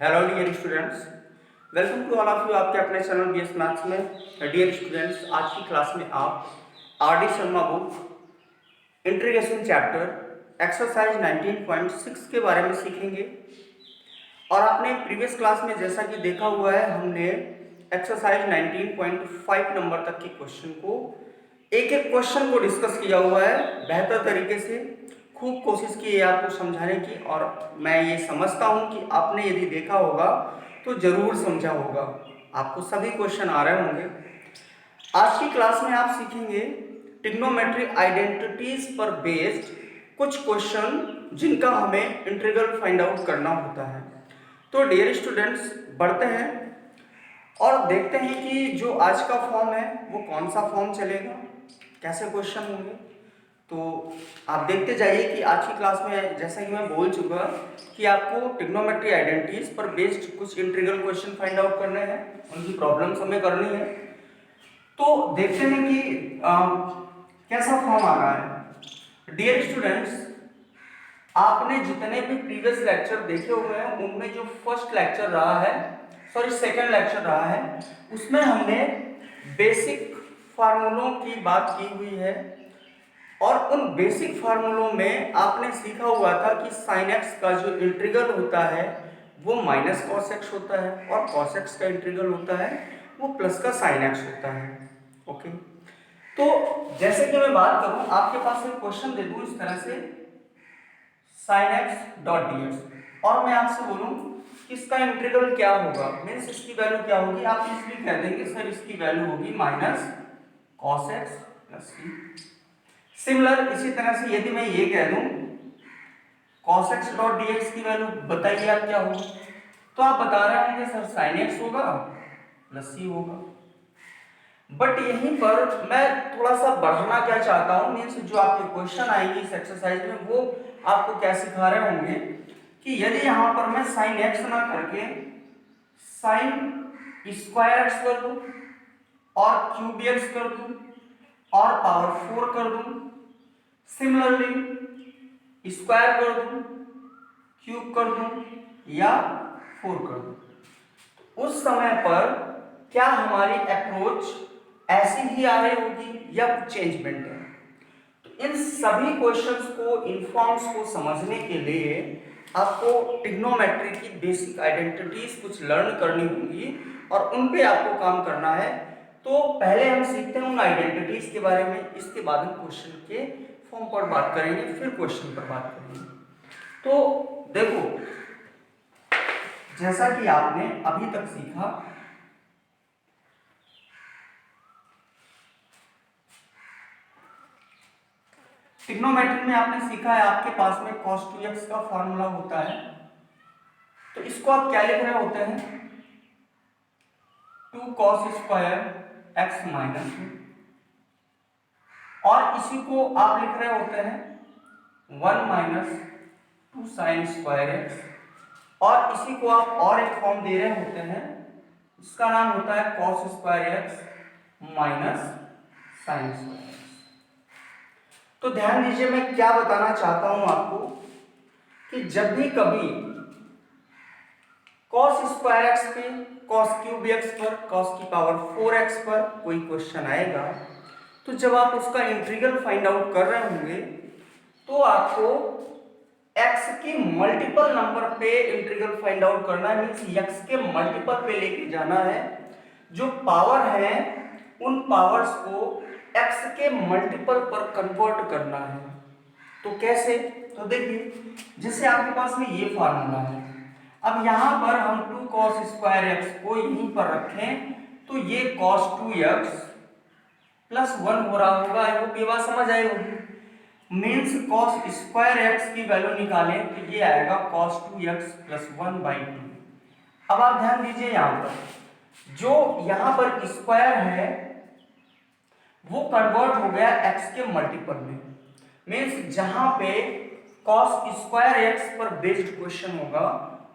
Hello dear students, welcome to all of you आपके अपने channel BS maths में। Dear students, आज की क्लास में आप R D Sharma book integration chapter exercise 19.6 के बारे में सीखेंगे। और आपने प्रीवियस क्लास में जैसा कि देखा हुआ है, हमने एक्सरसाइज 19.5 नंबर तक के क्वेश्चन को एक एक क्वेश्चन को डिस्कस किया हुआ है बेहतर तरीके से। खूब कोशिश की है आपको समझाने की, और मैं ये समझता हूँ कि आपने यदि देखा होगा तो जरूर समझा होगा, आपको सभी क्वेश्चन आ रहे होंगे। आज की क्लास में आप सीखेंगे ट्रिग्नोमेट्रिक आइडेंटिटीज पर बेस्ड कुछ क्वेश्चन जिनका हमें इंटीग्रल फाइंड आउट करना होता है। तो डियर स्टूडेंट्स, बढ़ते हैं और देखते हैं कि जो आज का फॉर्म है वो कौन सा फॉर्म चलेगा, कैसे क्वेश्चन होंगे। तो आप देखते जाइए कि आज की क्लास में जैसा कि मैं बोल चुका कि आपको ट्रिग्नोमेट्री आइडेंटिटीज पर बेस्ड कुछ इंटीग्रल क्वेश्चन फाइंड आउट करने हैं, उनकी प्रॉब्लम्स हमें करनी है। तो देखते हैं कि कैसा फॉर्म आ रहा है। डियर स्टूडेंट्स, आपने जितने भी प्रीवियस लेक्चर देखे हुए हैं उनमें जो फर्स्ट लेक्चर रहा है, सेकंड लेक्चर रहा है, उसमें हमने बेसिक फार्मूलों की बात की हुई है। और उन बेसिक फार्मूलों में आपने सीखा हुआ था कि साइन एक्स का जो इंटीग्रल होता है वो माइनस कॉस एक्स होता है, और कॉस एक्स का इंटीग्रल होता है वो प्लस का साइन एक्स होता है। ओके, तो जैसे कि मैं बात करूं, आपके पास एक क्वेश्चन दे दूं इस तरह से sine x dot D x, और मैं आपसे बोलूं कि इसका इंटीग्रल क्या होगा, मीन्स इसकी वैल्यू क्या होगी। आप इसलिए कह देंगे सर इसकी वैल्यू होगी माइनस कॉस एक्स प्लस सी। सिमिलर इसी तरह से यदि मैं ये कह दूं cos x डॉट dx की वैल्यू बताइए आप क्या होगी, तो आप बता रहे होंगे सर sin x होगा प्लस c होगा। बट यहीं पर मैं थोड़ा सा बढ़ाना क्या चाहता हूं, मीन्स जो आपके क्वेश्चन आएंगे इस एक्सरसाइज में वो आपको क्या सिखा रहे होंगे कि यदि यहां पर मैं sin x ना करके sin स्क्वायर x कर दूं और क्यूब x कर दूं और पावर 4 कर दूं, सिमिलरली स्क्वायर कर दूं, क्यूब कर दूं या 4 कर दूं, तो उस समय पर क्या हमारी अप्रोच ऐसी ही आ रही होगी या चेंजमेंट है। तो इन सभी क्वेश्चंस को, इन फॉर्म्स को समझने के लिए आपको ट्रिग्नोमेट्री की बेसिक आइडेंटिटीज कुछ लर्न करनी होंगी और उन पे आपको काम करना है। तो पहले हम सीखते हैं उन आइडेंटिटीज के बारे में, इसके बाद हम क्वेश्चन के फॉर्म पर बात करेंगे, फिर क्वेश्चन पर बात करेंगे। तो देखो, जैसा कि आपने अभी तक सीखा, ट्रिग्नोमेट्री में आपने सीखा है आपके पास में cos 2x का फॉर्मूला होता है, तो इसको आप क्या लिख रहे होते हैं 2 cos स्क्वायर x माइनस, और इसी को आप लिख रहे होते हैं 1 माइनस 2 साइन स्क्वायर एक्स, और इसी को आप और एक फॉर्म दे रहे होते हैं, इसका नाम होता है cos square x minus sine square x. तो ध्यान दीजिए, मैं क्या बताना चाहता हूं आपको कि जब भी कभी cos स्क्वायर एक्स पे, cos क्यूब एक्स पर, cos की पावर 4x पर कोई क्वेश्चन आएगा, तो जब आप उसका इंटीग्रल फाइंड आउट कर रहे होंगे तो आपको x के मल्टीपल नंबर पे इंटीग्रल फाइंड आउट करना है, मींस x के मल्टीपल पे लेके जाना है। जो पावर है उन पावर्स को x के मल्टीपल पर कन्वर्ट करना है। तो कैसे, तो देखिए, जैसे आपके पास में ये फार्मूला है, अब यहां पर हम 2 cos स्क्वायर एक्स को यहीं पर रखें तो ये cos 2x प्लस 1 हो रहा होगा। आई होप ये बात समझ आई होगी। मीन्स cos स्क्वायर एक्स की वैल्यू निकालें तो ये आएगा cos 2x प्लस 1/2। अब आप ध्यान दीजिए, यहां पर जो यहां पर स्क्वायर है वो कन्वर्ट हो गया x के मल्टीपल में, मीन्स जहां पे cos स्क्वायर एक्स पर बेस्ड क्वेश्चन होगा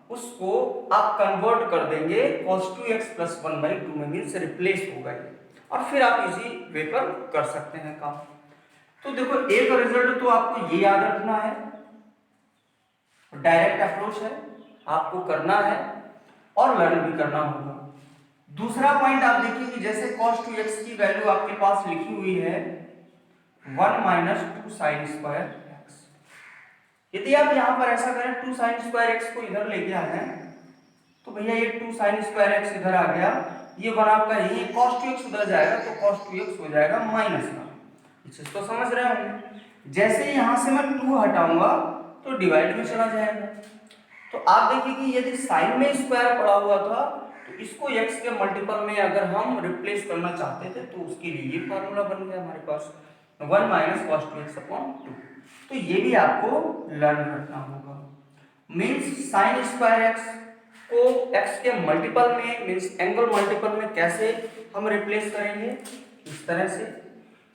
उसको आप कन्वर्ट कर देंगे cos 2x प्लस 1/2 में, मीन्स रिप्लेस होगा ये, और फिर आप इजी वे पर कर सकते हैं काम। तो देखो, एक रिजल्ट तो आपको ये याद रखना है, डायरेक्ट अप्रोच है, आपको करना है और लर्न भी करना होगा। दूसरा पॉइंट आप देखिए कि जैसे cos 2x की वैल्यू आपके पास लिखी हुई है 1 माइनस 2 साइन स्क्वायर एक्स। यदि आप यहाँ पर ऐसा करें 2 साइन स्क्वायर एक्स को इधर लेके आ जाए तो भैया ये 2 साइन स्क्वायर एक्स इधर आ गया, ये 1 आपका यही है, cos 2x उधर जाएगा तो cos 2x हो जाएगा माइनस का। इस चीज को समझ रहे होंगे। जैसे यहाँ से मैं 2 हटाऊंगा तो डिवाइड में चला जाएगा। तो आप देखिए कि यदि साइन में स्क्वायर पड़ा हुआ था तो इसको x के मल्टीपल में अगर हम रिप्लेस करना चाहते थे तो उसके लिए ये फार्मूला बन गया हमारे पास 1 माइनस cos 2x अपॉन 2। तो ये भी आपको लर्न करना होगा। मीन्स साइन स्क्वायर एक्स को x के मल्टीपल में मीन्स एंगल मल्टीपल में कैसे हम रिप्लेस करेंगे, इस तरह से।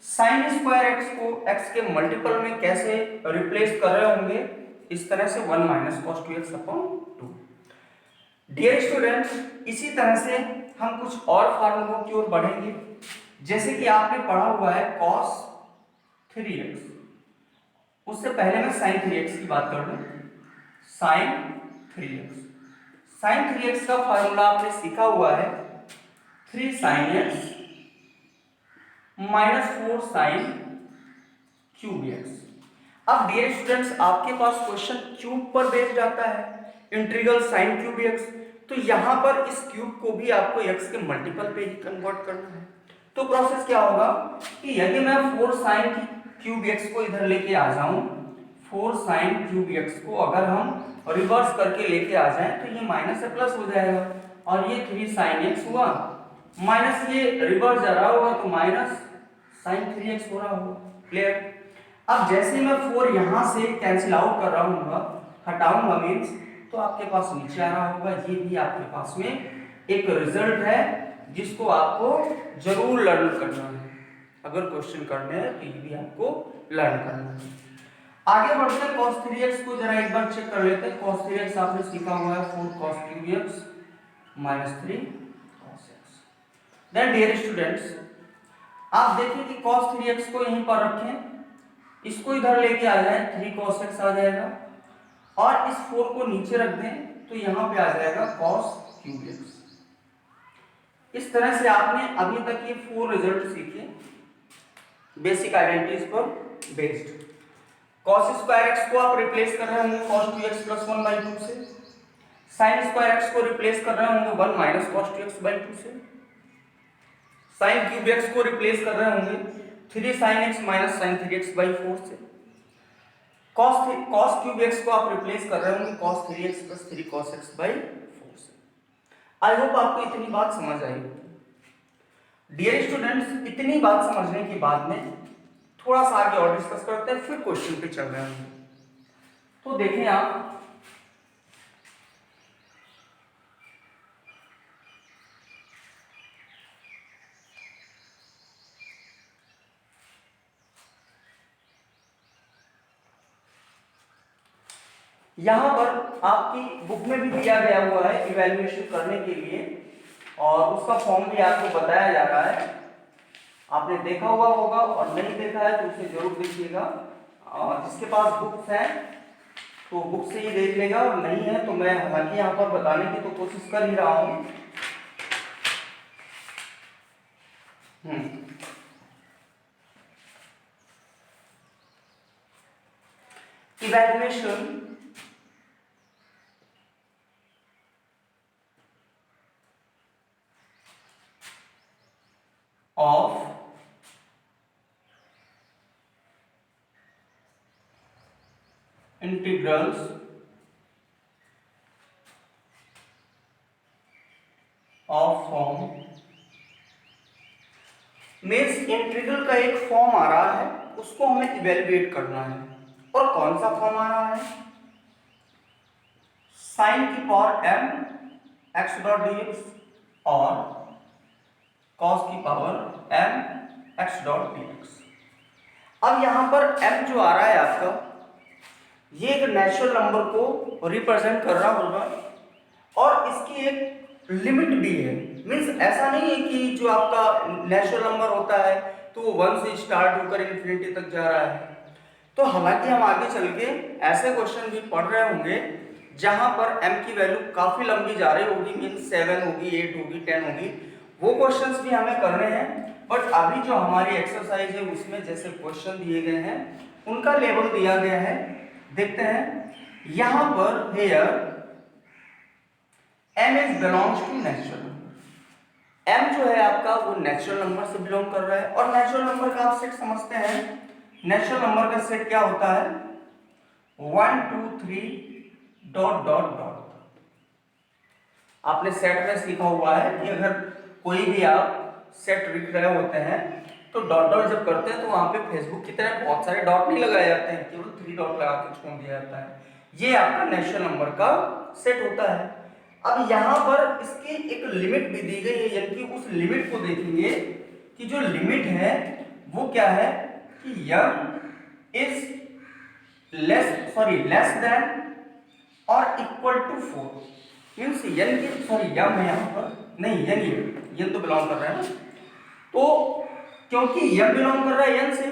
साइन स्क्वायर एक्स को x के मल्टीपल में कैसे रिप्लेस कर रहे होंगे, इस तरह से 1 minus cos 2x upon 2। Dear students, इसी तरह से हम कुछ और फार्मूलों की ओर बढ़ेंगे। जैसे कि आपने पढ़ा हुआ है cos 3x, उससे पहले मैं sin 3x की बात कर लूं। sin 3x, sin 3x का फार्मूला आपने सीखा हुआ है 3 sin x minus 4 sin cube x। अब डियर स्टूडेंट्स, आपके पास क्वेश्चन क्यूब पर बेस्ड जाता है, इंटीग्रल sin क्यूब x, तो यहां पर इस क्यूब को भी आपको x के मल्टीपल पे ही कन्वर्ट करना है। तो प्रोसेस क्या होगा कि यदि मैं 4 sin क्यूब x को इधर लेके आ जाऊं, 4 sin क्यूब x को अगर हम रिवर्स करके लेके आ जाएं तो ये माइनस से प्लस हो जाएगा और ये 3 sin x हुआ, माइनस ये रिवर्स जा रहा होगा तो माइनस sin 3x हो रहा होगा। क्लियर। अब जैसे मैं 4 यहां से कैंसिल आउट कर रहा हूँ, हटाऊंगा मीन्स, तो आपके पास नीचे आ रहा होगा। ये भी आपके पास में एक रिजल्ट है जिसको आपको जरूर लर्न करना है। अगर क्वेश्चन करने हैं तो ये भी आपको लर्न करना है। आगे बढ़ते हैं, cos 3x को जरा एक बार चेक कर लेते हैं। cos 3x आपने सीखा हुआ है 4 cos cube x minus 3 cos x। Then dear students, आप देखिए कि cos 3x को यहीं पर रखें, इसको इधर लेके आ जाए 3 cos x आ जाएगा और इस 4 को नीचे रख दें तो यहां पे आ जाएगा cos क्यूब x। इस तरह से आपने अभी तक ये 4 रिजल्ट सीखे बेसिक आइडेंटिटीज पर बेस्ड। cos स्क्वायर x को आप रिप्लेस कर रहे होंगे cos 2x प्लस 1 बाई 2 से, sin स्क्वायर x को रिप्लेस कर रहे होंगे 1 माइनस cos 2x बाई 2 से, sin क्यूब x को रिप्लेस कर रहे होंगे 3 sin x minus sin 3x by 4 से, cos क्यूब x को आप रिप्लेस कर रहे होंगे cos 3x plus 3 cos x by 4 से। आई होप आपको इतनी बात समझ आई होगी। डियर स्टूडेंट्स, इतनी बात समझने के बाद में थोड़ा सा आगे और डिस्कस करते हैं, फिर क्वेश्चन पे चल रहे हैं। तो देखें आप, यहां पर आपकी बुक में भी दिया गया हुआ है इवैल्यूएशन करने के लिए और उसका फॉर्म भी आपको बताया जा रहा है। आपने देखा हुआ होगा और नहीं देखा है तो उसे जरूर देखिएगा। जिसके पास बुक्स हैं तो बुक से ही देख लेगा और नहीं है तो मैं हालांकि यहाँ पर बताने की तो कोशिश कर ही रहा हूँ। Evaluation of integrals of form means integral का एक फॉर्म आ रहा है, उसको हमें इवेल्युएट करना है। और कौन सा फॉर्म आ रहा है? साइन की power m x dot dx और cos की power m x dot dx। अब यहां पर m जो आ रहा है आपका, ये एक नेचुरल नंबर को रिप्रेजेंट कर रहा होगा और इसकी एक लिमिट भी है। मीन्स ऐसा नहीं है कि जो आपका नेचुरल नंबर होता है तो वो 1 से स्टार्ट होकर इन्फिनिटी तक जा रहा है। तो हालांकि हम आगे चल के ऐसे क्वेश्चन भी पढ़ रहे होंगे जहां पर m की वैल्यू काफी लंबी जा रही होगी, मीन 7 होगी, 8 होगी, 10 होगी, वो क्वेश्चंस भी हमें करने हैं। बट अभी जो हमारी एक्सरसाइज है उसमें जैसे क्वेश्चन दिए गए हैं उनका लेवल दिया गया है। देखते हैं यहां पर here m is belongs to natural number. m जो है आपका वो नेचुरल नंबर से बिलोंग कर रहा है, और नेचुरल नंबर का आप सेट समझते हैं। नेचुरल नंबर का सेट क्या होता है? 1 2 3 डॉट डॉट डॉट। आपने सेट में सीखा हुआ है कि अगर कोई भी आप सेट लिख रहे होते हैं तो डॉट डॉट जब करते हैं तो वहां पे फेसबुक की तरह बहुत सारे डॉट नहीं लगाए जाते हैं, केवल 3 डॉट लगा के छोड़ दिया जाता है। ये आपका नेचुरल नंबर का सेट होता है। अब यहाँ पर इसकी एक लिमिट भी दी गई है, यानी कि उस लिमिट को देखेंगे कि जो लिमिट है वो क्या है कि m इज लेस देन और इक्वल टू 4। मीन्स यन की सॉरी यम है यहाँ पर, नहीं यन तो बिलोंग कर रहा है ना, तो क्योंकि यम बिलोंग कर रहा है यन से,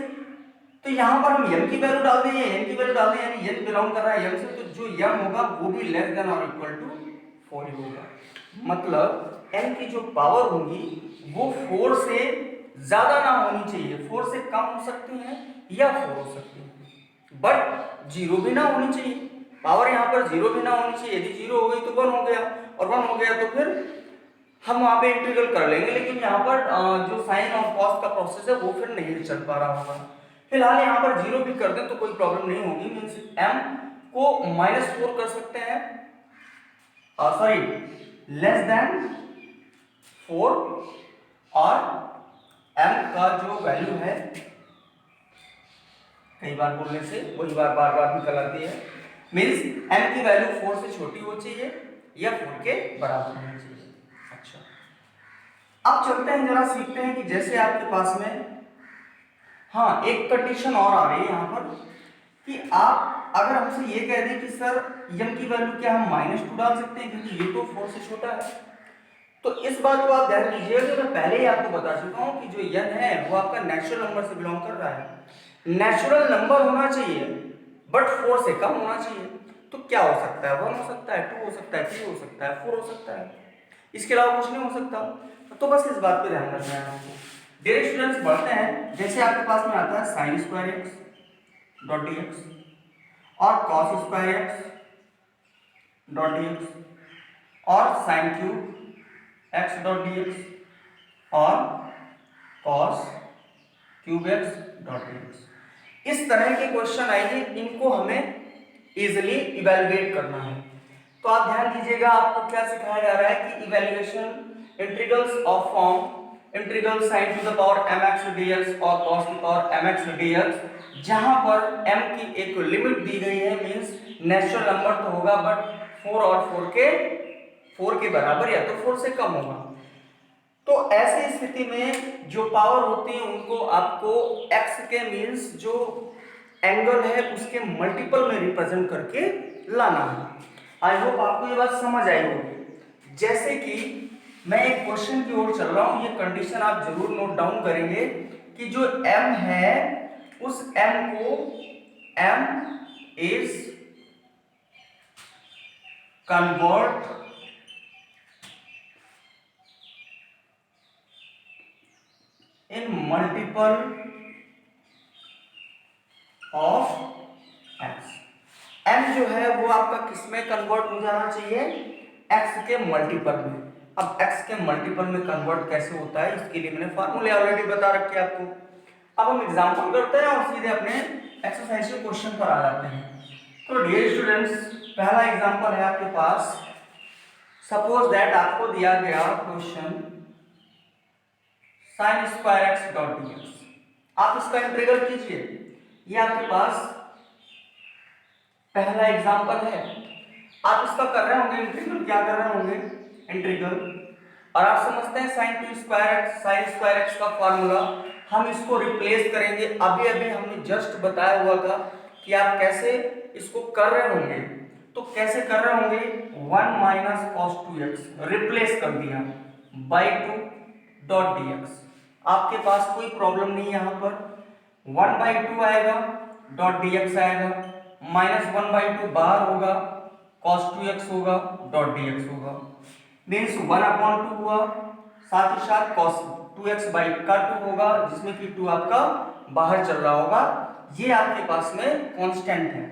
तो यहाँ पर हम यम की वैल्यू डाल देंगे, यन की वैल्यू डाल दें, यानी यन बिलोंग कर रहा है यम से, तो जो यम होगा वो भी लेस देन और इक्वल टू 4 ही होगा। मतलब n की जो पावर होगी वो 4 से ज्यादा ना होनी चाहिए, 4 से कम हो सकती है या 4 हो सकती है, बट 0 भी ना होनी चाहिए। पावर यहाँ पर 0 भी ना होनी चाहिए, यदि 0 हो गई तो 1 हो गया, और 1 हो गया तो फिर हम वहां पे इंटीग्रल कर लेंगे, लेकिन यहाँ पर जो साइन और कॉस का प्रोसेस है वो फिर नहीं चल पा रहा होगा। फिलहाल यहाँ पर 0 भी कर दें तो कोई प्रॉब्लम नहीं होगी, मीन्स m को -4 कर सकते हैं, सॉरी लेस देन 4, और m का जो वैल्यू है, कई बार बोलने से वही बार बार निकल आती है, मीन्स m की वैल्यू 4 से छोटी हो चाहिए या 4 के बराबर होनी चाहिए। अच्छा, अब चलते हैं जरा सीखते हैं कि जैसे आपके पास में हाँ एक कंडीशन और आ रही है यहाँ पर कि आप अगर हमसे ये कह दें कि सर m की वैल्यू क्या हम -2 डाल सकते हैं क्योंकि ये तो 4 से छोटा है, तो इस बात को आप ध्यान दीजिएगा कि मैं पहले ही आपको बता चुका हूँ कि जो n है वो आपका नेचुरल नंबर से बिलोंग कर रहा है। नेचुरल नंबर होना चाहिए बट 4 से कम होना चाहिए। तो क्या हो सकता है? 1 हो सकता है, 2 हो सकता है, 3 हो सकता है, 4 हो सकता है, इसके अलावा कुछ नहीं हो सकता। तो बस इस बात पे ध्यान रखना है आपको। डियर स्टूडेंट्स, बढ़ते हैं। जैसे आपके पास में आता है sin square x dot dx और cos square x dot dx और sin cube x dot dx और cos cube x dot dx। इस तरह के क्वेश्चन आएंगे, इनको हमें इजिली इवेलुएट करना है। तो आप ध्यान दीजिएगा, आपको क्या सिखाया जा रहा है कि evaluation integrals of form integral sin to the power mx dx और cos to the power mx dx, जहां पर m की एक लिमिट दी गई है, मींस नेचुरल नंबर तो होगा बट 4 और 4 के बराबर या तो 4 से कम होगा। तो ऐसी स्थिति में जो पावर होती है उनको आपको x के मींस जो एंगल है उसके मल्टीपल में रिप्रेजेंट करके लाना है। आई होप आपको ये बात समझ आई होगी। जैसे कि मैं एक क्वेश्चन की ओर चल रहा हूं, ये कंडीशन आप जरूर नोट डाउन करेंगे कि जो m है उस m को m is convert in multiple of x। m जो है वो आपका किस में कन्वर्ट हो जाना चाहिए? x के मल्टीपल में। अब x के मल्टीपल में कन्वर्ट कैसे होता है इसके लिए मैंने फार्मूले ऑलरेडी बता रखे हैं आपको। अब हम एग्जांपल करते हैं और सीधे अपने एक्सरसाइज के क्वेश्चन पर आ जाते हैं। तो डियर स्टूडेंट्स, पहला एग्जांपल है आपके पास। सपोज दैट आपको दिया गया question sin square x dot dx। आप इसका इंटीग्रल कीजिए। ये आपके पास पहला एग्जांपल है। आप इसका कर रहे होंगे इंटीग्रल, क्या कर रहे होंगे? इंटीग्रल। और आप समझते हैं sin स्क्वायर x का फार्मूला, हम इसको रिप्लेस करेंगे। अभी अभी हमने जस्ट बताया हुआ था कि आप कैसे इसको कर रहे होंगे। तो कैसे कर रहे होंगे? 1 माइनस cos 2x रिप्लेस कर दिया बाई 2 डॉट dx। आपके पास कोई प्रॉब्लम नहीं, यहां पर 1 बाई 2 आएगा, डॉट dx आएगा, -1 बाई 2 बाहर होगा, cos 2x होगा डॉट dx होगा, मीन्स 1/2 हुआ, साथ ही साथ cos 2x बाई का 2 होगा जिसमें कि 2 आपका बाहर चल रहा होगा, ये आपके पास में कांस्टेंट है।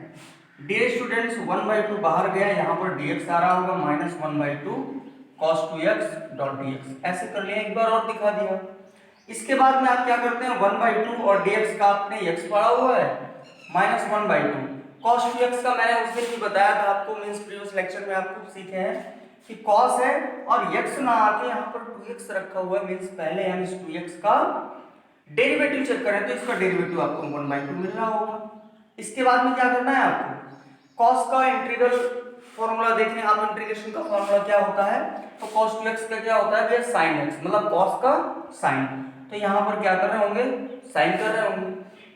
डियर स्टूडेंट्स 1/2 बाहर गया, यहाँ पर dx आ रहा होगा -1/2 cos 2x डॉट dx, ऐसे कर लिया, एक बार और दिखा दिया। इसके बाद में आप क्या करते हैं, 1/2 और dx का आपने x पढ़ा हुआ है -1/2 cos 2x का मैंने उस दिन भी बताया था आपको, मींस प्रीवियस लेक्चर में आप खूब सीखे हैं कि cos है और x ना आके यहाँ पर 2x रखा हुआ है, मींस पहले हम इस 2x का डेरिवेटिव चेक करें तो इसका डेरिवेटिव आपको 1/2 मिल रहा होगा। इसके बाद में क्या करना है आपको, cos का इंटीग्रल फॉर्मूला देखने, आप इंटीग्रेशन का फॉर्मूला क्या होता है, तो cos 2x का क्या होता है भैया sin x, मतलब cos का sin, तो यहाँ पर क्या कर रहे होंगे, sin कर रहे होंगे,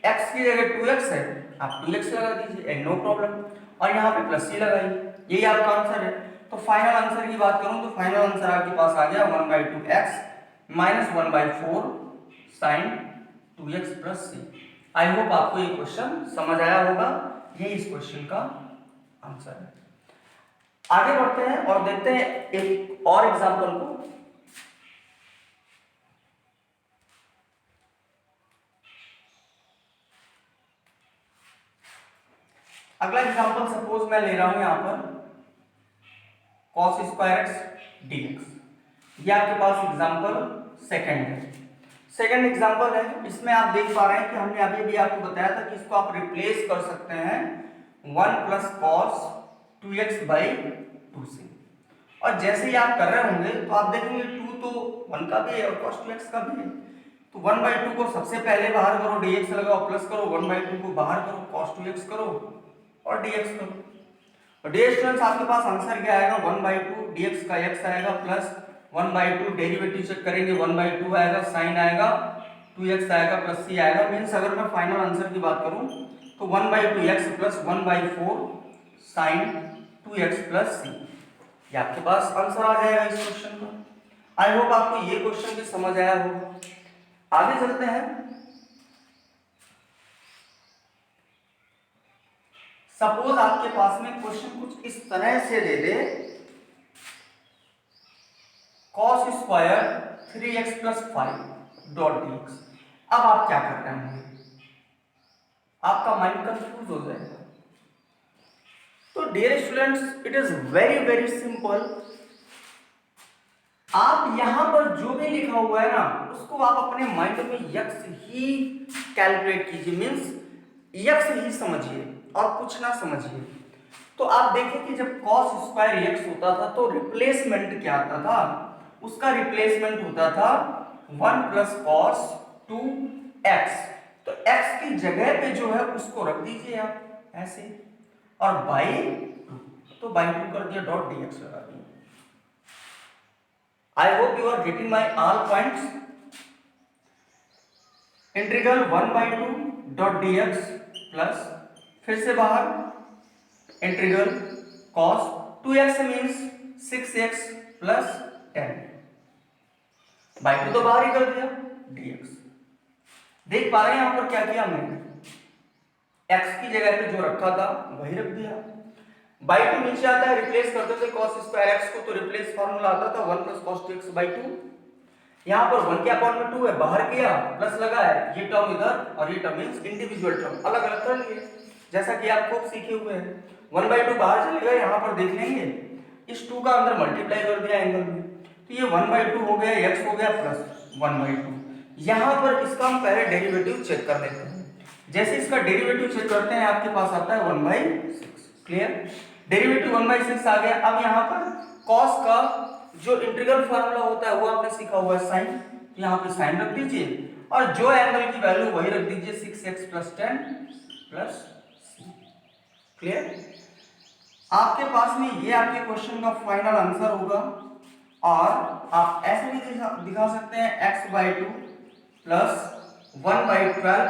x की जगह 2x है आप 2x लगा दीजिए, नो प्रॉब्लम, और यहाँ पे प्लस c लगाइए, यही आपका आंसर है। तो फाइनल आंसर की बात करूं तो फाइनल आंसर आपके पास आ गया 1/2x -1/4 sin 2x plus c। आई होप आपको ये क्वेश्चन समझ आया होगा, यही इस क्वेश्चन का आंसर है। आगे बढ़ते हैं और देखते हैं एक और एग्जांपल को। अगला एग्जांपल सपोज मैं ले रहा हूं यहां पर cos स्क्वायर x dx, ये आपके पास एग्जांपल सेकंड है। सेकंड एग्जांपल है, इसमें आप देख पा रहे हैं कि हमने अभी भी आपको बताया था कि इसको आप रिप्लेस कर सकते हैं 1 प्लस cos 2x बाई 2 से, और जैसे ही आप कर रहे होंगे तो आप देखेंगे 2 तो 1 का भी है और cos 2x का भी है, तो 1/2 को सबसे पहले बाहर करो, dx लगाओ, प्लस करो 1/2 को बाहर करो, cos 2x करो और dx करो। और डियर स्टूडेंट्स आपके पास आंसर क्या आएगा, 1/2 dx का x आएगा प्लस 1/2 डेरिवेटिव चेक करेंगे 1/2 आएगा, sin आएगा 2x आएगा प्लस c आएगा, मींस अगर मैं फाइनल आंसर की बात करूं तो 1/2 x plus 1/4 sin 2x plus c, ये आपके पास आंसर आ जाएगा इस क्वेश्चन का। आई होप आपको ये क्वेश्चन भी समझ आया होगा। आगे चलते हैं। सपोज आपके पास में क्वेश्चन कुछ इस तरह से दे दे, cos square 3x plus 5 dot dx, अब आप क्या कर रहे होंगे, आपका माइंड कंफ्यूज हो जाएगा। तो dear students it is very very simple, आप यहां पर जो भी लिखा हुआ है ना उसको आप अपने माइंड में यक्स ही कैलकुलेट कीजिए, मींस यक्स ही समझिए और कुछ ना समझिए। तो आप देखिए कि जब cos स्क्वायर x होता था तो रिप्लेसमेंट क्या आता था, उसका रिप्लेसमेंट होता था 1 प्लस cos 2x, तो x की जगह पे जो है उसको रख दीजिए आप ऐसे, और बाई 2, तो बाई 2 कर दिया, डॉट dx लगा दिया। I hope you are getting my all points. Integral 1/2 dot dx plus फिर से बाहर integral cos 2x means 6x plus 10 by 2 तो बाहर ही कर दिया, dx। देख पा रहे हैं यहां पर क्या किया हमने, x की जगह पे जो रखा था वही रख दिया, बाई 2 नीचे आता है, रिप्लेस करते थे cos स्क्वायर x को, तो रिप्लेस फॉर्मूला आता था 1 प्लस cos 2x बाई 2, यहां पर 1 के अपॉन में 2 है, बाहर किया प्लस लगा है, ये टर्म इधर और ये टर्म मींस इंडिविजुअल टर्म अलग अलग कर लिए, जैसा कि आप खूब सीखे हुए हैं। 1/2 बाहर चलेगा, यहां पर देख लेंगे इस 2 का अंदर मल्टीप्लाई कर दिया एंगल में, तो ये 1/2 हो गया, x हो गया प्लस 1/2। यहां पर इसका हम पहले डेरिवेटिव चेक कर लेते हैं, जैसे इसका डेरिवेटिव चेक करते हैं आपके पास आता है 1/6, क्लियर, डेरिवेटिव 1/6 आ गया। अब यहां पर cos का जो इंटीग्रल फार्मूला होता है वो आपने सीखा हुआ है sin, यहाँ पे sin रख दीजिए और जो एंगल की वैल्यू वही रख दीजिए 6x plus 10 plus c, clear. आपके पास में ये आपके क्वेश्चन का फाइनल आंसर होगा, और आप ऐसे भी दिखा सकते हैं x/2 plus 1/12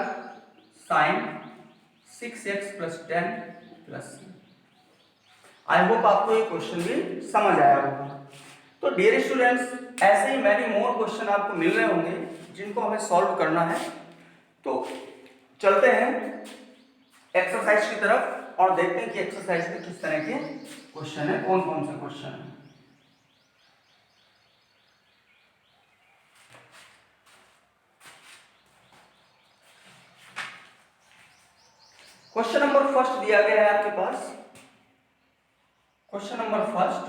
sin 6x plus 10 plus c। आई होप आपको ये क्वेश्चन भी समझ आया होगा। तो डियर स्टूडेंट्स ऐसे ही मैनी मोर क्वेश्चन आपको मिल रहे होंगे जिनको हमें सॉल्व करना है, तो चलते हैं एक्सरसाइज की तरफ। और देखते हैं कि एक्सरसाइज में किस तरह के क्वेश्चन है, कौन कौन से क्वेश्चन है। क्वेश्चन नंबर फर्स्ट दिया गया है आपके पास। क्वेश्चन नंबर फर्स्ट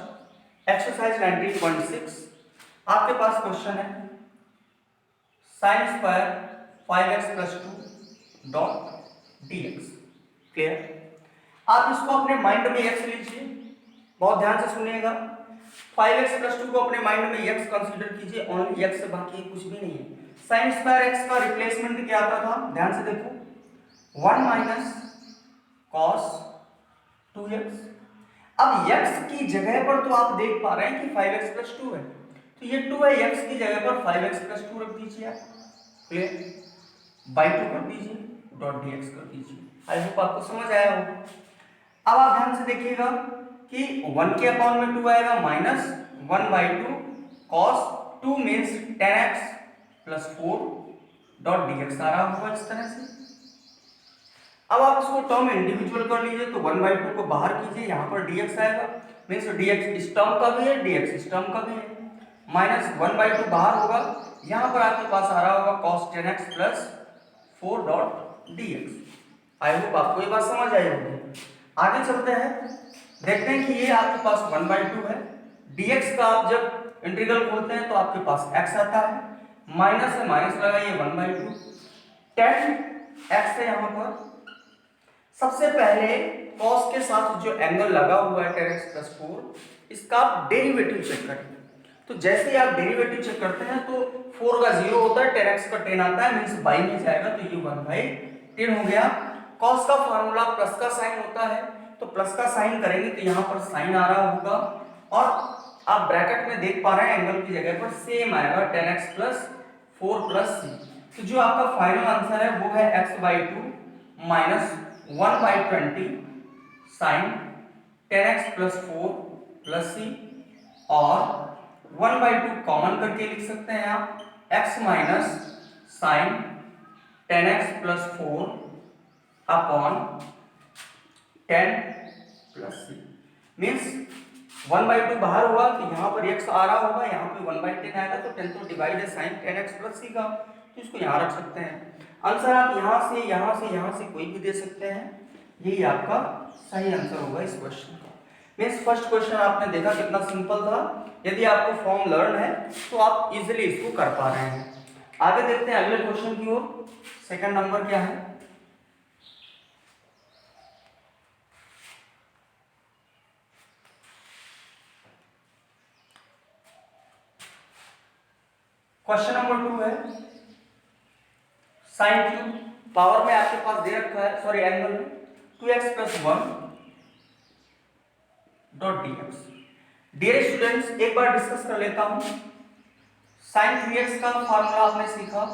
एक्सरसाइज 19.6 आपके पास क्वेश्चन है sine square 5x + 2 dot dx। Clear? आप इसको अपने माइंड में x लीजिए, बहुत ध्यान से सुनिएगा। 5x + 2 को अपने माइंड में x कंसीडर कीजिए, ओनली x, बाकी कुछ भी नहीं है। साइन स्क्वायर x का रिप्लेसमेंट क्या आता था, ध्यान से देखो, 1 - cos 2x। अब x की जगह पर तो आप देख पा रहे हैं कि 5x + 2 है, तो ये 2 है, x की जगह पर 5x + 2 रख दीजिए आप। क्लियर? बाई 2 कर दीजिए, डॉट dx कर दीजिए। आई होप आपको समझ आया होगा। अब आप ध्यान से देखिएगा कि 1 के अपॉन में 2 आएगा, -1/2 cos 2 means 10x + 4 dot dx आ रहा होगा इस तरह से। अब आप इसको टर्म इंडिविजुअल कर लीजिए, तो 1/2 को बाहर कीजिए, यहाँ पर dx आएगा, मीन्स dx इस टर्म का भी है, dx इस टर्म का भी है, -1/2 बाहर होगा, यहाँ पर आपके पास आ रहा होगा cos 10x + 4 dot dx। I hope आपको ये बात समझ आई होगी। आगे चलते हैं, देखते हैं कि ये आपके पास 1/2 है, dx का आप जब इंटीग्रल खोलते हैं तो आपके पास x आता है, माइनस है, माइनस लगाइए, 1/2 10x है यहाँ पर। सबसे पहले cos के साथ जो एंगल लगा हुआ है 10x + 4, इसका आप डेरिवेटिव चेक करेंगे। तो जैसे ही आप डेरिवेटिव चेक करते हैं तो 4 का 0 होता है, 10x का 10 आता है, मीन्स बाई में जाएगा, तो ये 1/10 हो गया। cos का फार्मूला प्लस का साइन होता है, तो प्लस का साइन करेंगे तो यहाँ पर साइन आ रहा होगा, और आप ब्रैकेट में देख पा रहे हैं एंगल की जगह पर सेम आएगा 10x + 4 + c। तो जो आपका फाइनल आंसर है वो है x/2 - 1/20 sin 10x + 4 + c, और 1/2 कॉमन करके लिख सकते हैं आप, x - sin 10x + 4 upon 10 + c, means 1/2 बाहर हुआ तो यहाँ पर x आ रहा होगा, यहाँ पे 1/10 आएगा, तो 10 तो डिवाइड है sin 10x + c का, तो इसको यहाँ रख सकते हैं। आंसर आप यहाँ से यहाँ से यहाँ से कोई भी दे सकते हैं, यही आपका सही आंसर होगा इस क्वेश्चन का। मीन्स फर्स्ट क्वेश्चन आपने देखा कितना सिंपल था। यदि आपको फॉर्म लर्न है तो आप इजिली इसको कर पा रहे हैं। आगे देखते हैं अगले क्वेश्चन की ओर। सेकंड नंबर क्या है, क्वेश्चन नंबर 2 है साइन क्यूब, पावर में आपके पास दे रखा है, सॉरी एंगल में 2x + 1 dot dx। Dear students, एक बार डिस्कस कर लेता हूं। sin 3x का फार्मूला आपने सीखा,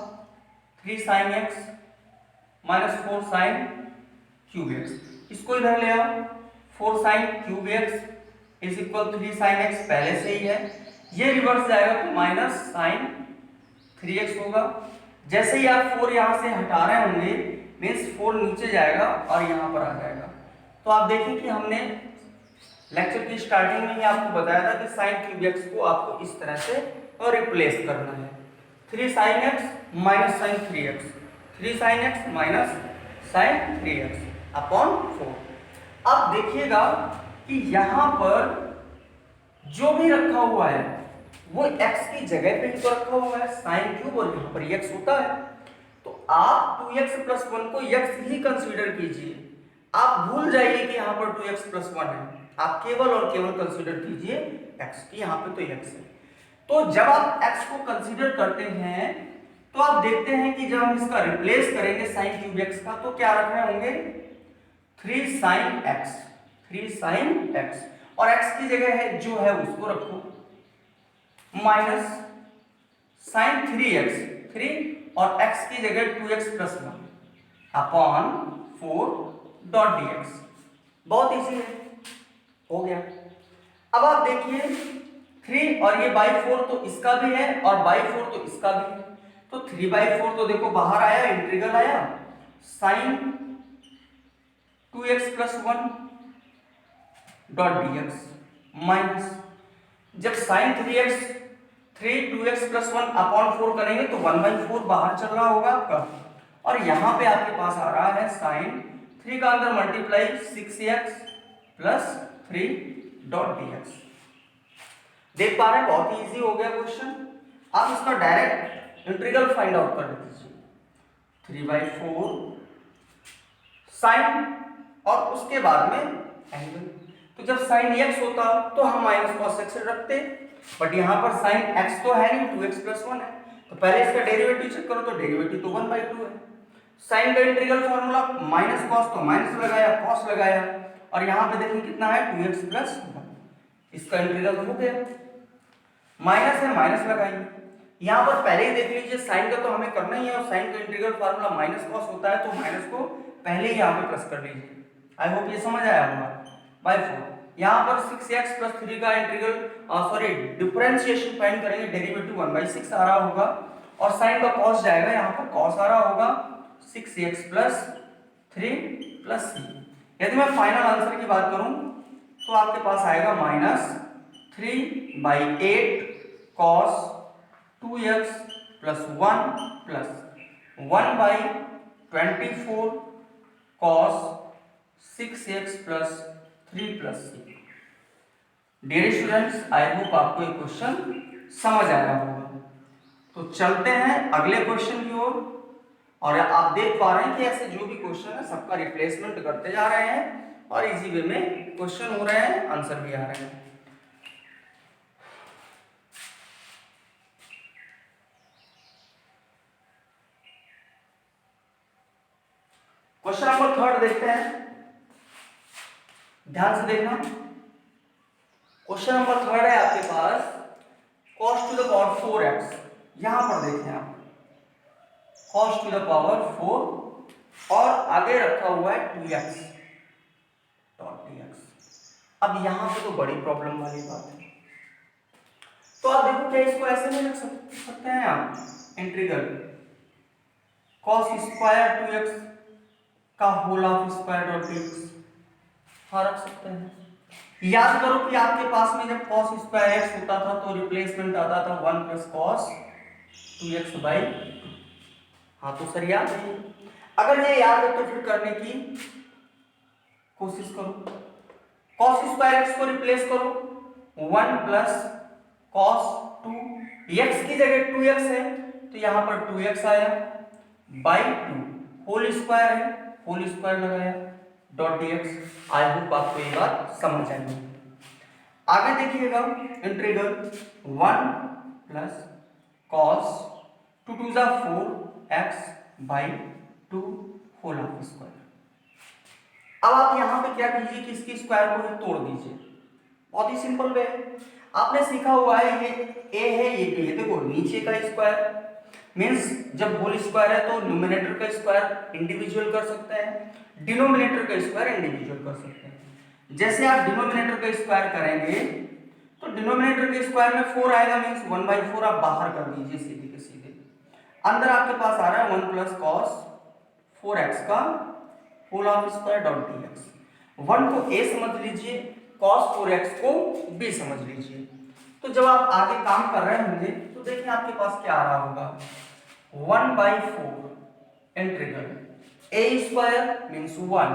3 sin x - 4 sin cube x। इसको इधर ले आओ, 4 sin cube x = 3 sin x पहले से ही है, ये रिवर्स जाएगा तो माइनस sin 3x होगा। जैसे ही आप 4 यहाँ से हटा रहे होंगे, मीन्स 4 नीचे जाएगा और यहाँ पर आ जाएगा। तो आप देखिए कि हमने लेक्चर की स्टार्टिंग में ही आपको बताया था कि sin क्यूब x को आपको इस तरह से रिप्लेस करना है, 3 sin x - sin 3x, 3 sin x - sin 3x upon 4। अब देखिएगा कि यहाँ पर जो भी रखा हुआ है वो x की जगह पे ही तो रखा हुआ है, साइन क्यूब, और यहाँ पर x होता है, तो आप 2x + 1 को x ही कंसीडर कीजिए। आप भूल जाइए कि यहाँ पर 2x + 1 है, आप केवल और केवल कंसीडर कीजिए x की, यहाँ पे तो x है। तो जब आप x को कंसीडर करते हैं तो आप देखते हैं कि जब हम इसका रिप्लेस करेंगे साइन क्यूब x का, तो क्या रख रहे होंगे, 3 sin x, 3 sin x, और x की जगह है जो है उसको रखो, माइनस sin 3x, 3, और x की जगह 2x + 1 अपॉन 4 डॉट dx। बहुत इजी है, हो गया। अब आप देखिए 3 और ये /4 तो इसका भी है और /4 तो इसका भी है, तो 3/4 तो देखो बाहर आया, इंटीग्रल आया, sine 2x plus 1 dot dx minus, जब sine 3x 2x plus 1 upon 4 करेंगे तो 1/4 बाहर चल रहा होगा आपका, और यहाँ पे आपके पास आ रहा है साइन 3 का अंदर multiply 6x plus 3 dot dx। देख पा रहे हैं, बहुत ही इजी हो गया क्वेश्चन। आप इसका डायरेक्ट इंटीग्रल फाइंड आउट कर दीजिए, 3/4 साइन और उसके बाद में एंगल। तो जब साइन x होता तो हम माइनस कॉस x रखते, बट यहाँ पर साइन x तो है नहीं, 2x प्लस 1 है, तो पहले इसका डेरिवेटिव चेक करो, तो डेरिवेटिव तो 1/2 है। साइन का इंटीग्रल फार्मूला माइनस कॉस, तो माइनस लगाया, कॉस लगाया, और यहाँ पे देखिए कितना है 2x प्लस 1, इसका इंटीग्रल हो गया। माइनस है, माइनस लगाइए, यहाँ पर पहले ही देख लीजिए साइन का तो हमें करना ही है, और साइन का इंटीग्रल फार्मूला माइनस कॉस होता है, तो माइनस को पहले ही यहाँ पे प्लस कर लीजिए। आई होप ये समझ आया होगा। बाय 4 यहाँ पर 6x प्लस 3 का इंटीग्रल डिफरेंशिएशन फाइंड करेंगे, डेरिवेटिव 1/6 आ रहा होगा, और साइन का कॉस जाएगा, यहाँ पर कॉस आ रहा होगा 6x प्लस 3 प्लस c। यदि मैं फाइनल आंसर की बात करूं तो आपके पास आएगा -3/8 cos 2x plus 1 plus 1/24 cos 6x plus 3 plus c। Dear students, I hope आपको ये क्वेश्चन समझ आया होगा। तो चलते हैं अगले क्वेश्चन की ओर, और आप देख पा रहे हैं कि ऐसे जो भी क्वेश्चन है सबका रिप्लेसमेंट करते जा रहे हैं, और इजी वे में क्वेश्चन हो रहे हैं, आंसर भी आ रहे हैं। क्वेश्चन नंबर 3 देखते हैं, ध्यान से देखना। क्वेश्चन नंबर 3 है आपके पास cos to the power 4x, यहां पर देखें आप cos टू द पावर 4 और आगे रखा हुआ है 2x डॉट dx। अब यहां पे तो बड़ी प्रॉब्लम वाली बात है, तो आप देखो क्या इसको ऐसे नहीं रख सकते हैं आप, इंटीग्रल cos स्क्वायर 2x का whole of square dot dx, हाँ रख सकते हैं। याद करो कि आपके पास में जब cos स्क्वायर x होता था तो रिप्लेसमेंट आता था 1 प्लस cos 2x बाई, हाँ तो सर याद है। अगर ये याद है तो फिर करने की कोशिश करो, cos स्क्वायर x को रिप्लेस करो 1 प्लस cos 2, x की जगह 2x है तो यहां पर 2x आया, बाई 2 होल स्क्वायर है, होल स्क्वायर लगाया डॉट dx। आई होप आपको ये बात समझ आई। आगे देखिएगा, इंटीग्रल 1 प्लस cos 2 टू ज़ा 4x by 2 whole of square. अब आप यहां पे क्या कीजिए कि इसकी स्क्वायर को तोड़ दीजिए, बहुत ही सिंपल वे है। आपने सीखा हुआ है ये a है, ये b है, देखो नीचे का स्क्वायर मींस जब होल स्क्वायर है तो न्यूमरेटर का स्क्वायर इंडिविजुअल कर सकते हैं, डिनोमिनेटर का स्क्वायर इंडिविजुअल कर सकते हैं। जैसे आप डिनोमिनेटर का स्क्वायर करेंगे तो डिनोमिनेटर के स्क्वायर में 4 आएगा, मींस 1/4 आप बाहर कर दीजिए सीधे के सीधे। अंदर आपके पास आ रहा है 1 प्लस cos 4x का whole of square dot dx। 1 को a समझ लीजिए, cos 4x को b समझ लीजिए। तो जब आप आगे काम कर रहे होंगे तो देखिए आपके पास क्या आ रहा होगा, 1/4 integral a square means 1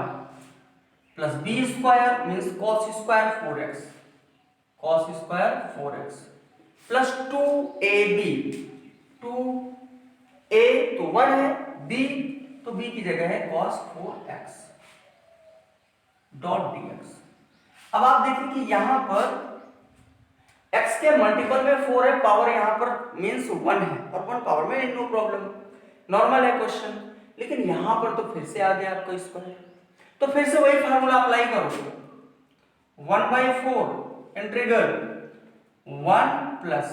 plus b square means cos square 4x, cos square 4x plus 2ab, 2a तो 1 है, b तो b की जगह है cos 4x डॉट dx। अब आप देखिए कि यहां पर x के मल्टीपल में 4 है, पावर यहां पर मींस 1 है, और 1 पावर में नो प्रॉब्लम, नॉर्मल है क्वेश्चन। लेकिन यहां पर तो फिर से आ गया आपका स्क्वायर, तो फिर से वही फार्मूला अप्लाई करो, 1/4 integral 1 plus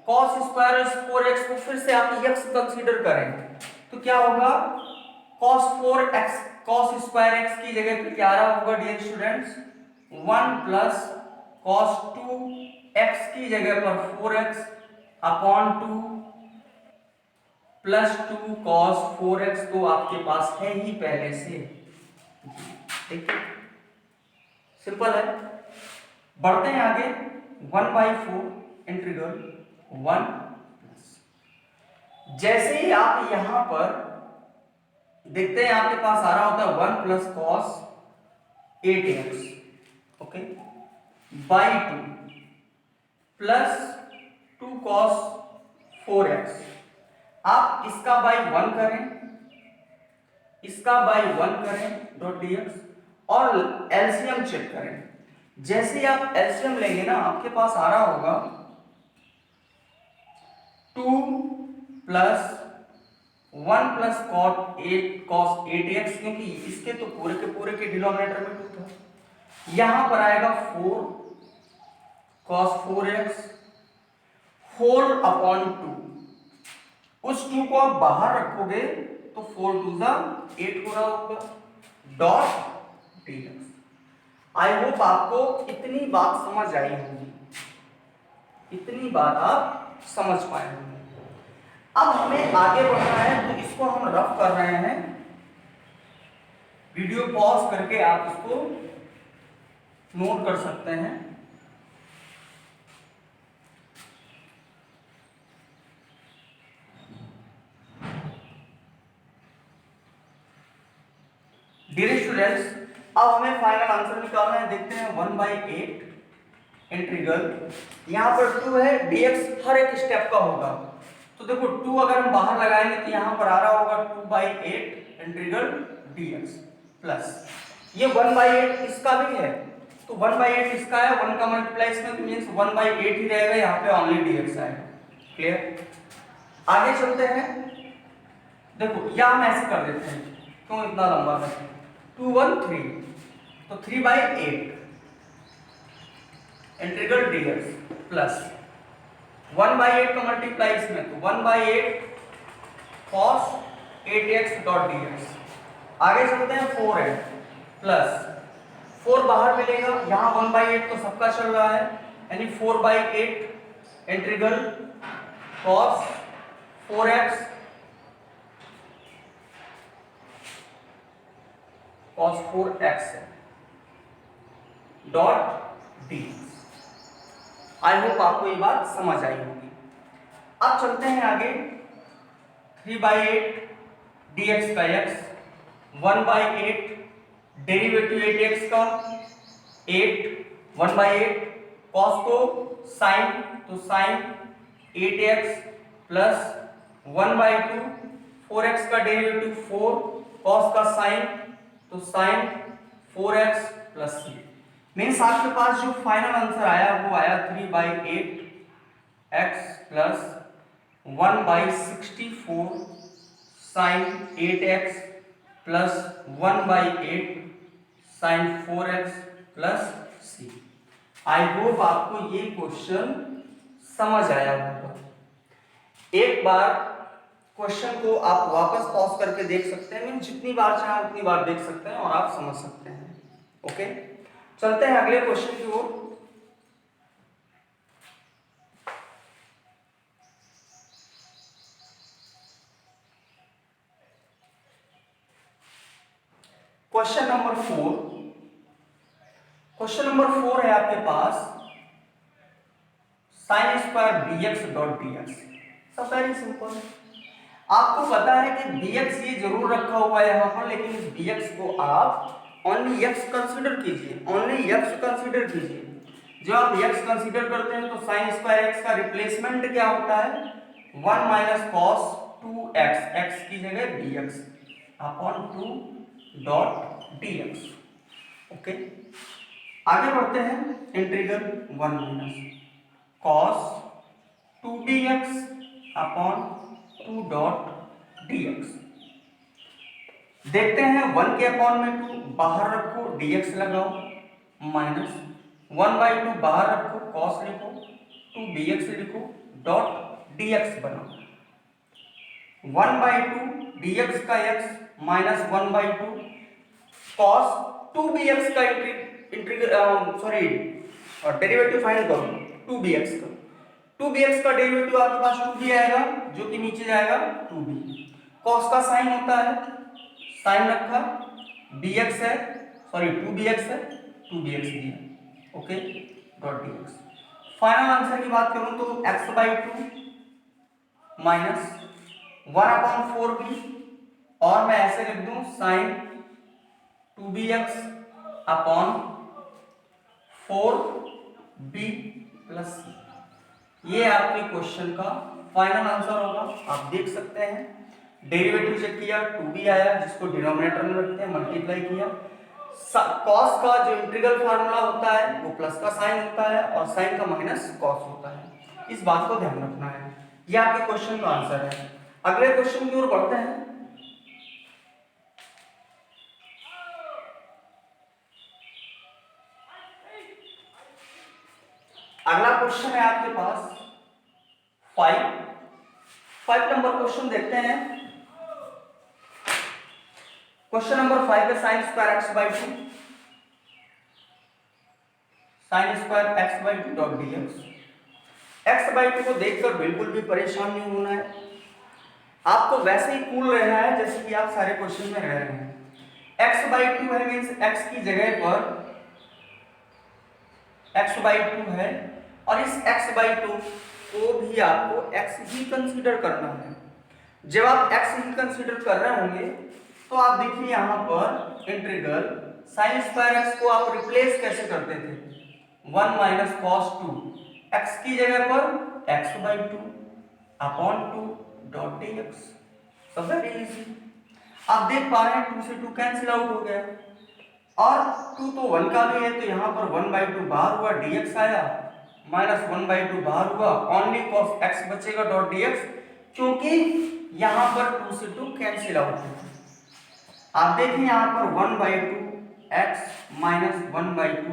cos square 4x को फिर से आप x कंसीडर करें तो क्या होगा, cos 4x cos square x की जगह पे क्या आ रहा होगा dear students, 1 plus cos 2x की जगह पर 4x upon 2 plus 2 cos 4x तो आपके पास है ही पहले से। ठीक है, सिंपल है। बढ़ते हैं आगे, 1/4 इंटीग्रल 1 प्लस, जैसे ही आप यहां पर देखते हैं आपके पास आ रहा होता है 1 plus cos 8x, okay, by 2 plus 2 cos 4x। आप इसका बाई 1 करें, इसका बाई 1 करें डॉट dx और एलसीएम चेक करें। जैसे ही आप एलसीएम लेंगे ना, आपके पास आ रहा होगा 2 प्लस 1 प्लस कॉस 8x, क्योंकि इसके तो पूरे के डिनोमिनेटर में 2 था। यहां पर आएगा 4 कॉस 4x होल अपॉन 2। उस 2 को आप बाहर रखोगे तो 4 2 जा 8 हो रहा होगा डॉट dx। आई होप आपको इतनी बात समझ आई होगी, इतनी बात आप समझ पाए होंगे। अब हमें आगे बढ़ना है, तो इसको हम रफ कर रहे हैं। वीडियो पॉज करके आप इसको नोट कर सकते हैं। डियर स्टूडेंट्स, अब हमें फाइनल आंसर निकालना है। देखते हैं 1/8 इंटीग्रल, यहां पर 2 है, dx हर एक स्टेप का होगा। तो देखो 2 अगर हम बाहर लगाएंगे तो यहां पर आ रहा होगा 2/8 इंटीग्रल dx प्लस ये 1/8 इसका भी है, तो 1/8 इसका है, 1 का मल्टीप्लाई इसमें तो मींस 1/8 ही रहेगा, यहाँ पे ओनली dx आएगा। क्लियर? आगे चलते हैं। देखो या हम ऐसे कर देते हैं, क्यों इतना लंबा करते हैं, 2 1 3, तो 3/8 इंटीग्रल dx प्लस 1/8 का मल्टीप्लाई इसमें, तो 1/8 cos 8x डॉट dx। आगे चलते हैं 4 है प्लस 4 बाहर मिलेगा, यहां 1/8 तो सबका चल रहा है, यानी 4/8 integral cos 4x cos 4x dot dx। I hope आपको ये बात समझ आई होगी। अब चलते हैं आगे, 3/8 dx का x, 1/8 डेरिवेटिव 8x का 8, 1/8 cos को sin, तो sin 8x प्लस 1/2 4x का डेरिवेटिव 4 cos का sin, तो sin 4x plus c। Means आपके पास जो फाइनल आंसर आया वो आया 3/8 x plus 1/64 sin 8x plus 1/8 sin 4x plus c। आई होप आपको ये क्वेश्चन समझ आया होगा। एक बार क्वेश्चन को आप वापस पॉज करके देख सकते हैं, मीन्स जितनी बार चाहे उतनी बार देख सकते हैं और आप समझ सकते हैं। ओके, चलते हैं अगले क्वेश्चन की ओर। Question number 4। क्वेश्चन नंबर 4 है आपके पास sin square dx dot dx। सब वेरी सिंपल। आपको पता है कि dx ये जरूर रखा हुआ है यहाँ पर, लेकिन इस dx को आप ओनली x कंसीडर कीजिए, ओनली x कंसीडर कीजिए। जब आप x कंसीडर करते हैं तो sin स्क्वायर x का रिप्लेसमेंट क्या होता है, 1 माइनस कॉस 2x, x की जगह dx upon 2 dot dx। Okay, आगे बढ़ते हैं। Integral 1 minus cos 2bx upon 2 dot dx। देखते हैं 1 के अपॉन में 2 बाहर रखो, dx लगाओ, माइनस 1/2 बाहर रखो, cos लिखो, 2bx लिखो, डॉट dx बनाओ। 1/2 dx का x माइनस 1/2 cos 2bx का डेरिवेटिव फाइंड करो 2bx का। 2bx का डेरिवेटिव आपके पास 2b आएगा, जो कि नीचे जाएगा 2b। cos का साइन होता है, साइन रखा, bx है, सॉरी 2bx है, 2bx दिया, okay dot dx। Final answer की बात करूं तो x/2 माइनस 1/4b, और मैं ऐसे लिख दूं sign 2bx upon 4b plus c। ये आपके क्वेश्चन का फाइनल आंसर होगा। आप देख सकते हैं डेरिवेटिव चेक किया, 2b आया जिसको डिनोमिनेटर में रखते हैं, मल्टीप्लाई किया, कॉस का जो इंटीग्रल फार्मूला होता है वो प्लस का साइन होता है और साइन का माइनस कॉस होता है। इस बात को ध्यान रखना है। ये आपके क्वेश्चन का आंसर है। अगले क्वेश्चन की ओर बढ़ते हैं। अगला क्वेश्चन है आपके पास 5 नंबर क्वेश्चन देखते हैं। क्वेश्चन नंबर 5 है sine square x/2 dot dx। x/2 को देखकर बिल्कुल भी परेशान नहीं होना है, आपको वैसे ही कूल रहना है जैसे कि आप सारे क्वेश्चन में रह रहे हैं। x/2 है मींस x की जगह पर x/2 है, और इस x/2 को भी आपको x ही कंसीडर करना है। जब आप x ही कंसीडर कर रहे होंगे तो आप देखिए यहां पर इंटीग्रल sin स्क्वायर x को आप रिप्लेस कैसे करते थे, 1 माइनस cos 2, x की जगह पर x/2 upon 2 dot dx। So very easy. आप देख पा रहे हैं 2 से 2 कैंसिल आउट हो गया, और 2 तो 1 का भी है तो यहां पर 1/2 बाहर हुआ, dx आया, माइनस 1/2 बाहर हुआ, ओनली cos x बचेगा डॉट dx, क्योंकि यहां पर 2 से 2 कैंसिल आउट है। आप देखिए यहां पर 1/2 x माइनस 1/2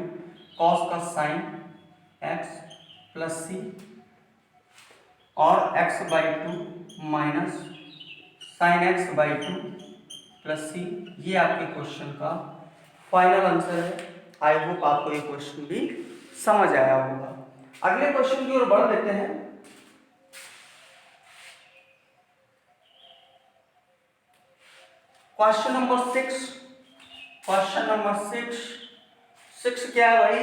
cos का साइन x प्लस c, और x/2 minus sign x/2 plus c। ये आपके क्वेश्चन का फाइनल आंसर है। आई होप आपको ये क्वेश्चन भी समझ आया होगा। अगले क्वेश्चन की ओर बढ़ लेते हैं। क्वेश्चन नंबर 6 क्या है भाई,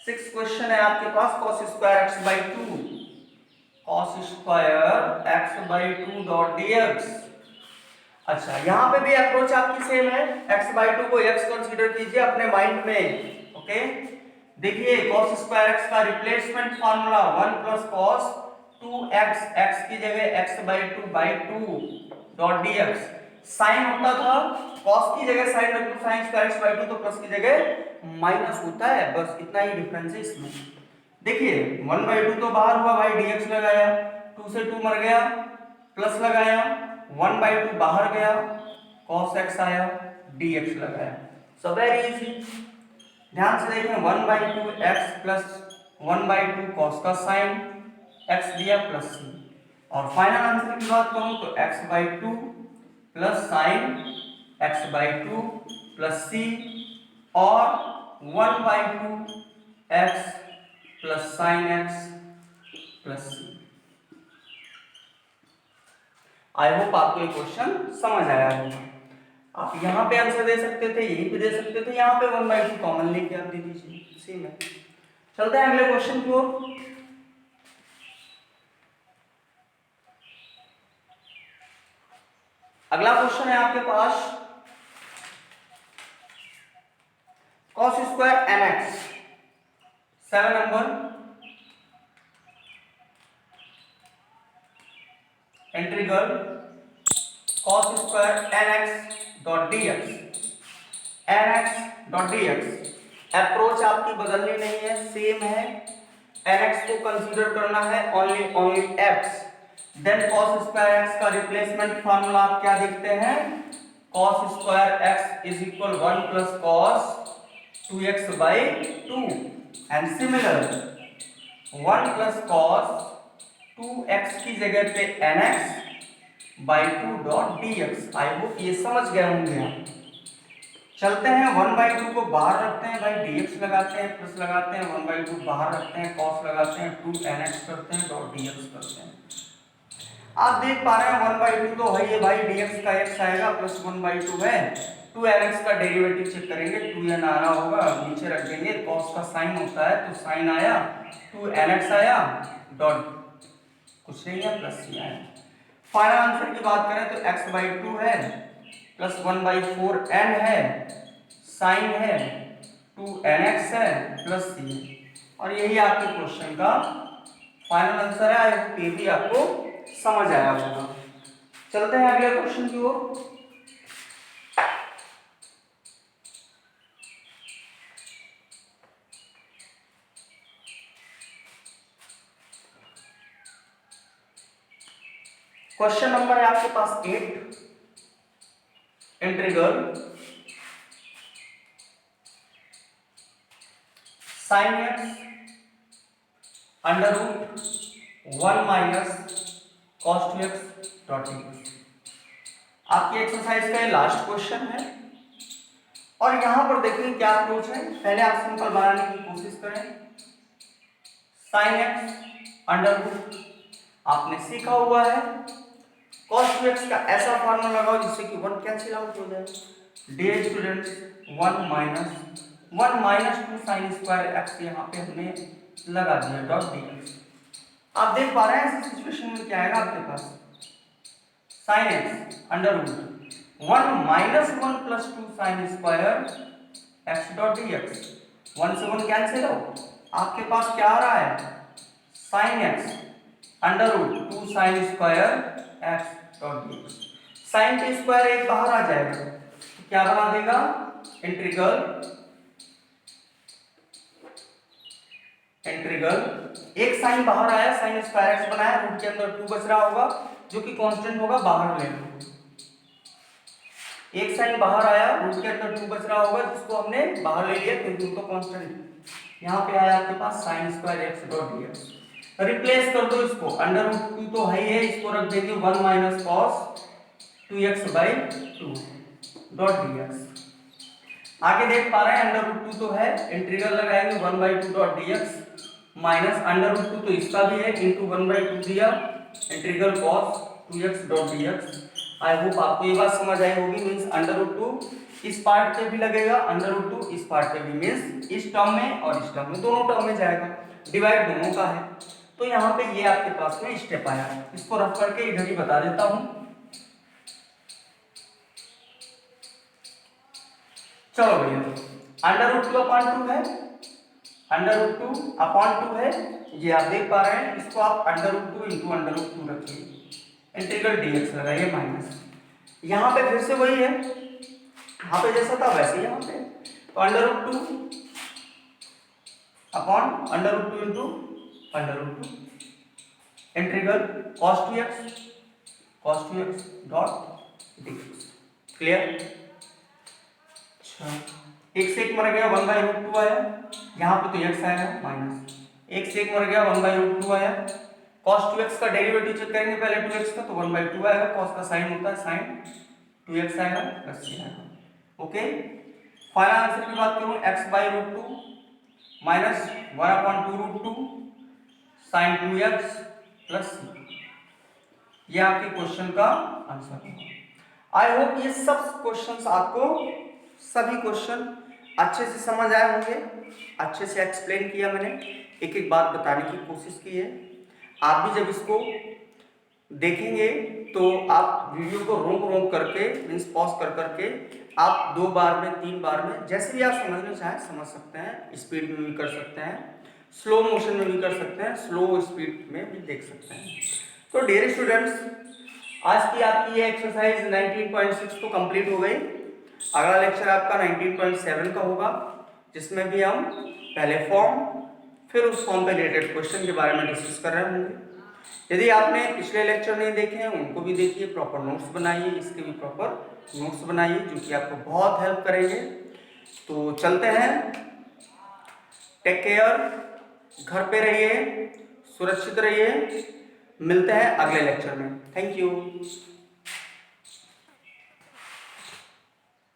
6 क्वेश्चन है आपके पास cos square x/2 dot dx। अच्छा, यहां पे भी अप्रोच आपकी सेम है, x/2 को x कंसीडर कीजिए अपने माइंड में, ओके। देखिए cos स्क्वायर x का replacement formula 1 plus cos 2x, x की जगह x/2 डॉट dx। साइन होता था, cos की जगह साइन रख दो, sin स्क्वायर x/2 तो प्लस की जगह माइनस होता है, बस इतना ही डिफरेंस है इसमें। देखिए 1/2 तो बाहर हुआ भाई, dx लगाया, 2 से 2 मर गया, प्लस लगाया, 1/2 बाहर गया, cos x आया, dx लगाया। So very easy. ध्यान से देखें, 1/2 x प्लस 1/2 cos का साइन x दिया प्लस c, और फाइनल आंसर की बात करूं तो x/2 plus sign x/2 plus c, और 1/2 x plus sign x plus c। आई होप आपको ये क्वेश्चन समझ आया होगा। आप यहाँ पे आंसर दे सकते थे, यहीं पे दे सकते थे, यहाँ पे 1/2 कॉमन लेके आप दे दीजिए, सेम है। चलते हैं अगले क्वेश्चन की ओर। अगला क्वेश्चन है आपके पास cos square nx, 7 number, integral cos square nx dot dx, nx dot dx। Approach आपकी बदलनी नहीं है, सेम है। nx को कंसीडर करना है only x, then cos square x का रिप्लेसमेंट फार्मूला आप क्या देखते हैं, cos square x is equal 1 plus cos 2x/2, and similar 1 plus cos 2x की जगह पे nx/2 dot dx। I hope ये समझ गए होंगे आप। चलते हैं 1/2 को बाहर रखते हैं भाई, dx लगाते हैं, प्लस लगाते हैं, 1/2 बाहर रखते हैं, cos लगाते हैं, 2nx करते हैं, डॉट dx करते हैं। आप देख पा रहे हैं 1/2 तो है ये भाई, dx का x आएगा, प्लस 1/2 है, 2nx का डेरिवेटिव चेक करेंगे, 2n आ रहा होगा, नीचे रख देंगे, cos का साइन होता है तो साइन आया, 2nx आया, डॉट कुछ नहीं है, प्लस c आया। फाइनल आंसर की बात करें तो x/2 है प्लस 1/4n है, साइन है 2nx है प्लस c है, और यही आपके क्वेश्चन का फाइनल आंसर है। आई होप ये भी आपको समझ आया होगा। चलते हैं अगले क्वेश्चन की ओर। क्वेश्चन नंबर है आपके पास 8, इंटीग्रल sin x under root 1 minus cos 2x dot dx। आपकी एक्सरसाइज का ये लास्ट क्वेश्चन है, और यहां पर देखिए क्या अप्रोच है। पहले आप सिंपल बनाने की कोशिश करें। sin x अंडर रूट आपने सीखा हुआ है, cos 2x का ऐसा फार्मूला लगाओ जिससे कि 1 कैंसिल आउट हो जाए। Dear students 1 minus 2 sin square x यहाँ पे हमने लगा दिया डॉट dx। आप देख पा रहे हैं ऐसी सिचुएशन में क्या आएगा आपके पास, sin x under root 1 minus 1 plus 2 sin square x dot dx। 1 से 1 कैंसिल हो, आपके पास क्या आ रहा है, sin x under root 2 sin square x dot dx। sin के स्क्वायर एक बाहर आ जाएगा तो क्या बना देगा, इंटीग्रल एक साइन बाहर आया, साइन स्क्वायर x बनाया, रूट के अंदर 2 बच रहा होगा जो कि कांस्टेंट होगा, बाहर ले लो। एक साइन बाहर आया, रूट के अंदर 2 बच रहा होगा जिसको हमने बाहर ले लिया क्योंकि वो तो कांस्टेंट है। यहाँ पे आया आपके पास sin square x dot dx। Replace कर दो इसको, अंडर रूट 2 तो है ही है, इसको रख देंगे 1 minus cos 2x by 2 dot dx। आगे देख पा रहे हैं अंडर रूट 2 तो है, इंटीग्रल लगाएंगे 1/2 dot dx minus under root 2 तो इसका भी है, इंटू 1/2 दिया, integral cos 2x dot dx। I hope आपको ये बात समझ आई होगी। मींस अंडर रूट 2 इस पार्ट पे भी लगेगा, अंडर रूट 2 इस पार्ट पे भी, मींस इस टर्म में और इस टर्म में, दोनों टर्म में जाएगा, डिवाइड दोनों का है। तो यहाँ पे ये आपके पास में स्टेप आया, इसको रख करके इधर ही बता देता हूँ। चलो भैया, अंडर रूट 2 अपॉन 2 है, अंडर रूट 2 अपॉन 2 है, ये आप देख पा रहे हैं, इसको आप under root 2 into under root 2 रखिए, इंटीग्रल dx लगाइए माइनस। यहाँ पे फिर से वही है, यहाँ पे जैसा था वैसे यहाँ पे, तो under root 2 upon under root 2 into under root 2 integral cos 2x dot dx। Clear? अच्छा, एक से एक मर गया, 1/√2 आया, यहाँ पे तो x आएगा माइनस, एक से एक मर गया, 1/√2 आया, cos 2x का डेरिवेटिव चेक करेंगे पहले 2x का, तो 1/2 आएगा, cos का साइन होता है साइन 2x आएगा प्लस c आएगा। ओके, फाइनल आंसर की बात करूं, x/√2 minus 1/2√2 sin 2x plus c, ये आपके क्वेश्चन का आंसर है। आई होप ये सब क्वेश्चंस आपको, सभी क्वेश्चन अच्छे से समझ आए होंगे, अच्छे से एक्सप्लेन किया मैंने, एक एक बात बताने की कोशिश की है। आप भी जब इसको देखेंगे तो आप वीडियो को रोक करके, मीन्स पॉज कर करके आप 2 बार में 3 बार में जैसे भी आप समझना चाहें समझ सकते हैं। स्पीड में भी कर सकते हैं, स्लो मोशन में भी कर सकते हैं, स्लो स्पीड में भी देख सकते हैं। तो डियर स्टूडेंट्स, आज की आपकी ये एक्सरसाइज 19.6 तो कंप्लीट हो गई। अगला लेक्चर आपका 19.7 का होगा, जिसमें भी हम पहले फॉर्म फिर उस फॉर्म पे रिलेटेड क्वेश्चन के बारे में डिस्कस कर रहे होंगे। यदि आपने पिछले लेक्चर नहीं देखे हैं उनको भी देखिए, प्रॉपर नोट्स बनाइए, इसके भी प्रॉपर नोट्स बनाइए जो कि आपको बहुत हेल्प करेंगे। तो चलते हैं, टेक केयर, घर पे रहिए, सुरक्षित रहिए, मिलते हैं अगले लेक्चर में। Thank you.